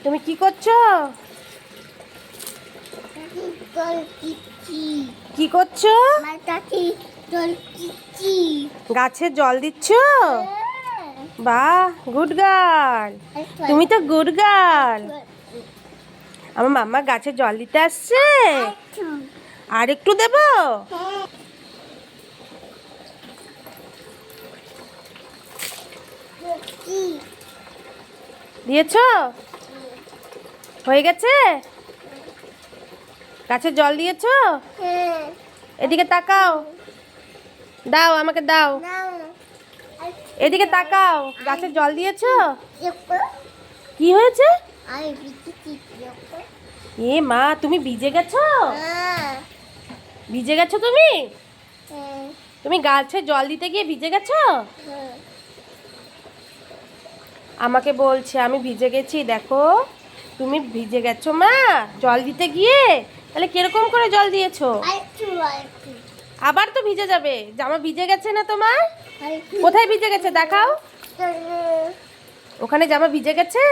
তুমি কি করছো? কি করছো? গাছে জল দিচ্ছ? বাহ, গুড গার্ল। তুমি তো গুড গার্ল। আমার মাম্মা গাছে জল দিতে আসছে। আর একটু দেবো? দিয়েছো? হয়ে গেছে? গাছে জল দিয়েছো? এদিকে তাকাও। দাও, আমাকে দাও। এদিকে তাকাও। গাছে জল দিয়েছো? কি হয়েছে? এ মা, তুমি ভিজে গেছো? ভিজে গেছো তুমি? তুমি গাছে জল দিতে গিয়ে ভিজে গেছো? আমাকে বলছে আমি ভিজে গেছি। দেখো, তুমি ভিজে গেছো মা জল দিতে গিয়ে। তাহলে কিরকম করে জল দিয়েছো? আবার তো ভিজে যাবে। জামা ভিজে গেছে না তোমার? কোথায় ভিজে গেছে দেখাও। ওখানে জামা ভিজে গেছে?